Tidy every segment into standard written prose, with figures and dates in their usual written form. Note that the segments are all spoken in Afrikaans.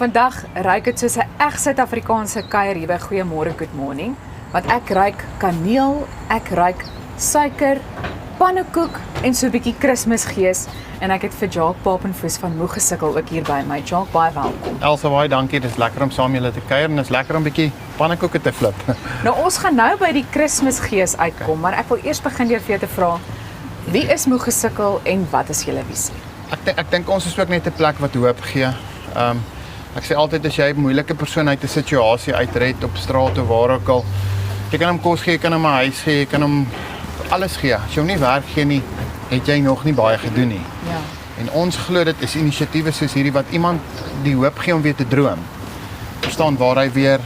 Vandag ruik dit soos 'n reg Suid-Afrikaanse kuier hier by Goeiemôre Good Morning, want ek ruik kaneel, ek ruik suiker, pannekoek en so 'n bietjie Kersgees en ek het vir Jacques Papenfoos van Moegesukkel ook hier by my. Jacques, baie welkom. Elsa, baie dankie. Dit is lekker om saam julle te kuier en dit is lekker om 'n bietjie pannekoeke te flip. Nou ons gaan nou by die Kersgees uitkom, maar ek wil eers begin deur vir jou te vra, wie is Moegesukkel en wat is julle visie? Ek dink ons is ook net 'n plek wat hoop gee. Ek sê altyd as jy 'n moeilike persoon uit 'n situasie uitred op straat of waar ook al, jy kan hom kos gee, jy kan hom 'n huis gee, jy kan hom alles gee. As jy hom nie werk gee nie, het jy nog nie baie gedoen nie. Ja. En ons glo dit is inisiatiewe soos hierdie wat iemand die hoop gee om weer te droom. Verstaan waar hy weer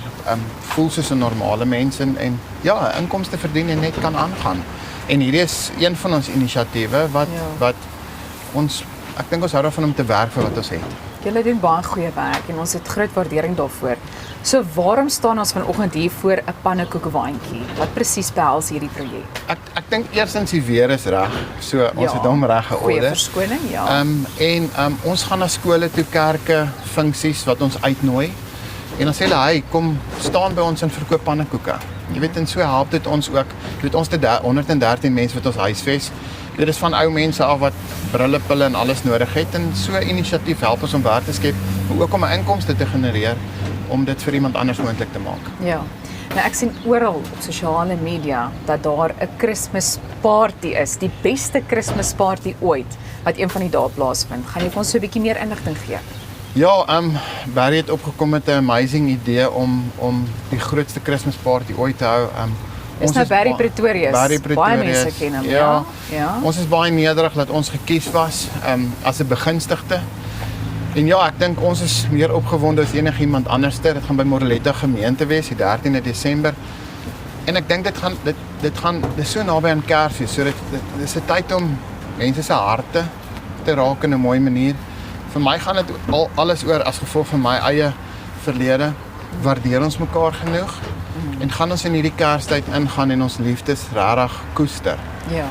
voel soos 'n normale mens en ja, inkomste verdien en net kan aangaan. En hierdie is een van ons inisiatiewe wat ons, ek dink ons hou daarvan om te werk vir wat ons het. Julle doen baie goeie werk en ons het groot waardering daarvoor. So waarom staan ons vanoggend hier voor 'n pannekoekwaandjie? Wat presies behels hierdie projek? Ek dink eerstens die weer is reg. So ons het hom reg georder. Goeie verskoning, ja. Ons gaan na skole toe, kerke, funksies wat ons uitnooi. En dan sê hulle, "Hey, kom staan by ons en verkoop pannekoeke." Jy weet, en so help dit ons ook. Jy weet, ons het 113 mense wat ons huisves. Dit is van ou mense af wat brille, pille en alles nodig het en so 'n inisiatief help ons om werk te skep, maar ook om 'n inkomste te genereer om dit vir iemand anders moontlik te maak. Ja. Nou ek sien oral op sosiale media dat daar 'n Kersparty is, die beste Kersparty ooit wat een van die dae plaasvind. Gaan jy vir ons so 'n bietjie meer inligting gee? Ja, Barry het opgekom met 'n amazing idee om die grootste Kersparty ooit te hou. Dis nou Barry Pretorius. Baie mense ken hom, ja. Ons is baie nederig dat ons gekies was as 'n begunstigde. En ja, ek dink ons is meer opgewonde as enigiemand anderste. Dit gaan by Moreletta gemeente wees, die 13de Desember. En ek dink dit is so naby aan Kersfees, so dit is 'n tyd om mense se harte te raak in 'n mooi manier. Vir my gaan dit alles oor as gevolg van my eie verlede. Waardeer ons mekaar genoeg? En gaan ons in hierdie Kerstyd ingaan en ons liefdes regtig koester. Ja.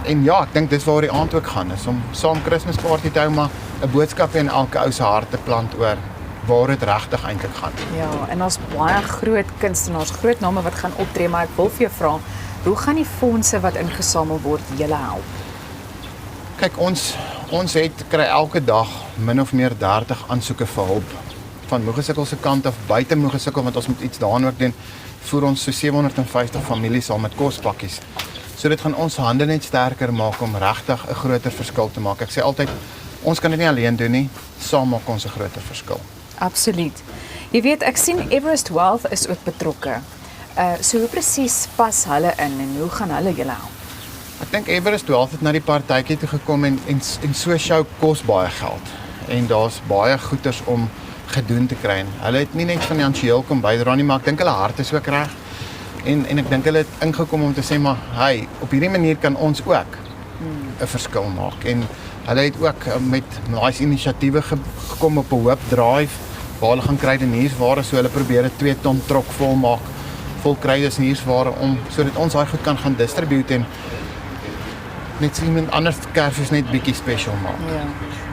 En ja, ek dink dis waar die aand ook gaan, is om saam Kersparty te hou, maar 'n boodskap in elke ou se hart te plant oor waar dit regtig eintlik gaan. Ja, en ons baie groot kunstenaars, groot name wat gaan optree, maar ek wil vir jou vra, hoe gaan die fondse wat ingesamel word julle help? Kyk, ons kry elke dag min of meer 30 aansoeke vir hulp. Van Moegesukkel se kant af, buite Moegesukkel, want ons moet iets daaraan ook doen, voer ons so 750 families al met kospakkies. So dit gaan ons hande net sterker maak om regtig 'n groter verskil te maak. Ek sê altyd, ons kan dit nie alleen doen nie, saam maak ons 'n groter verskil. Absoluut. Jy weet, ek sien Everest Wealth is ook betrokke. So hoe presies pas hulle in en hoe gaan hulle julle help? Ek dink Everest Wealth het na die partytjie toe gekom en so 'n show kos baie geld. En daar's baie goeders om gedoen te kry. Hulle het nie net finansiëel kom bydra nie, maar ek dink hulle hart is ook reg. En ek dink hulle het ingekom om te sê, maar hey, op hierdie manier kan ons ook 'n verskil maak. En hulle het ook met nice inisiatiewe gekom op 'n hoop drive waar hulle gaan kruideniersware, so hulle probeer 'n 2 ton trok vol maak, vol kruideniersware om sodat ons daai goed kan gaan distribute en net sien iemand anders Kersfees net bietjie special maak. Ja.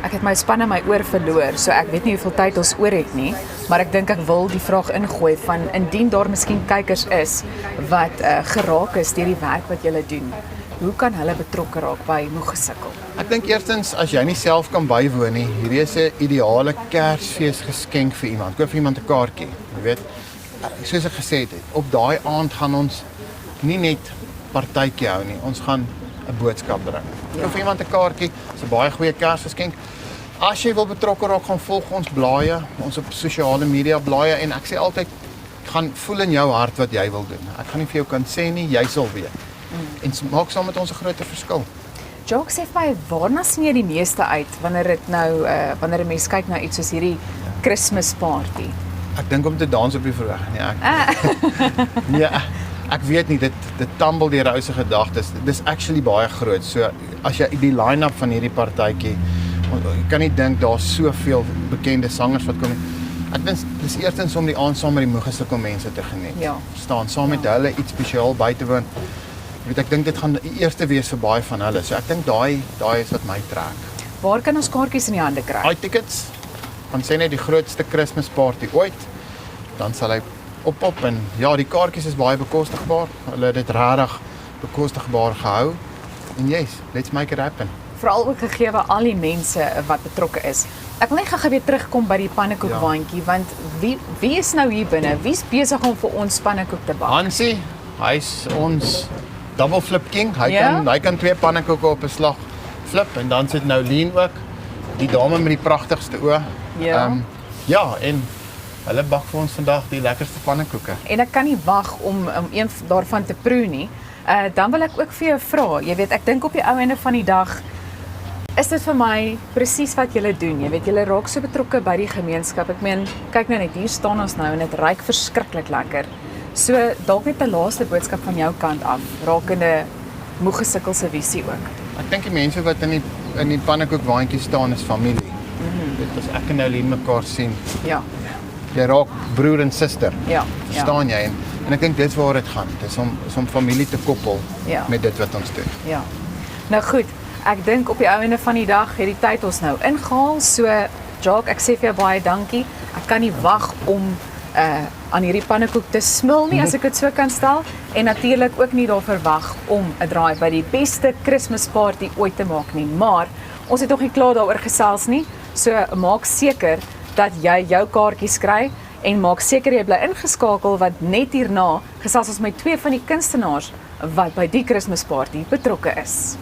Ek het my span in my oor verloor, so ek weet nie hoeveel tyd ons oor het nie, maar ek dink ek wil die vraag ingooi van indien daar miskien kykers is wat geraak is deur die werk wat julle doen. Hoe kan hulle betrokke raak by Moegesukkel? Ek dink eerstens as jy nie self kan bywoon nie, hierdie is 'n ideale Kersfees geskenk vir iemand. Koop vir iemand 'n kaartjie, jy weet. Soos ek gesê het, op daai aand gaan ons nie net partytjie hou nie, ons gaan 'n boodskap bring. Koop vir iemand 'n kaartjie, dis 'n baie goeie Kersgeskenk. As jy wil betrokke raak, gaan volg ons blaaie, ons op sosiale media blaaie en ek sê altyd, gaan voel in jou hart wat jy wil doen. Ek gaan nie vir jou kan sê nie, jy sal weet. En maak saam met ons 'n groot verskil. Jacques, sê vir my, waarna sien jy die meeste uit wanneer dit nou wanneer 'n mens kyk na iets soos hierdie Kersparty? Ek dink om te dans op die verhoog. Nee, ek weet nie, dit tumble deur 'n ou se gedagtes. Dis actually baie groot. So as jy die line-up van hierdie partytjie, jy kan nie dink daar's soveel bekende sangers wat kom. Ek dink dis eerstens om die aand saam met die Moegesukkel mense te geniet. Ja. Staan saam met hulle iets spesiaal by te woon. Jy weet, ek dink dit gaan die eerste wees vir baie van hulle. So ek dink daai is wat my trek. Waar kan ons kaartjies in die hande kry? iTickets gaan sê net die grootste Kersfeesparty ooit, dan sal hy op en ja, die kaartjies is baie bekostigbaar. Hulle het dit regtig bekostigbaar gehou. En yes, let's make it happen. Veral ook gegee al die mense wat betrokke is. Ek wil net gou weer terugkom by die pannekoekwaandjie, want wie is nou hier binne? Wie's besig om vir ons pannekoek te bak? Hansie, hy's ons double flip king. Ja? Hy kan 2 pannekoeke op 'n slag flip en dan sit nou Lean ook, die dame met die pragtigste oë. Ja. Ja, en hulle bak vir ons vandag die lekkerste pannekoeke. En ek kan nie wag om een daarvan te proe nie. Dan wil ek ook vir jou vra, jy weet, ek dink op die ou einde van die dag is dit vir my presies wat julle doen. Jy weet, julle raak so betrokke by die gemeenskap. Ek meen, kyk nou net, hier staan ons nou en dit ruik verskriklik lekker. So dalk net 'n laaste boodskap van jou kant af, rakende Moegesukkel se visie ook. Ek dink die mense wat in die pannekoekwaandjie staan is familie. Dit is ek en Eileen mekaar sien. Ja, Jy raak broer en suster. ja, Verstaan jy? En ek dink dis waar dit gaan. Dis om familie te koppel Ja. met dit wat ons doen. ja. Nou goed, ek dink op die ou einde van die dag het die tyd ons nou ingehaal. So Jacques, ek sê vir jou baie dankie. Ek kan nie wag om aan hierdie pannekoek te smil nie, as ek dit so kan stel, en natuurlik ook nie daar verwag om 'n draai by die beste Kersfeesparty ooit te maak nie. Maar ons het nog nie klaar daaroor gesels nie. So maak seker dat jy jou kaartjies kry en maak seker jy bly ingeskakel, want net hierna gesels ons met 2 van die kunstenaars wat by die Kersfeesparty betrokke is.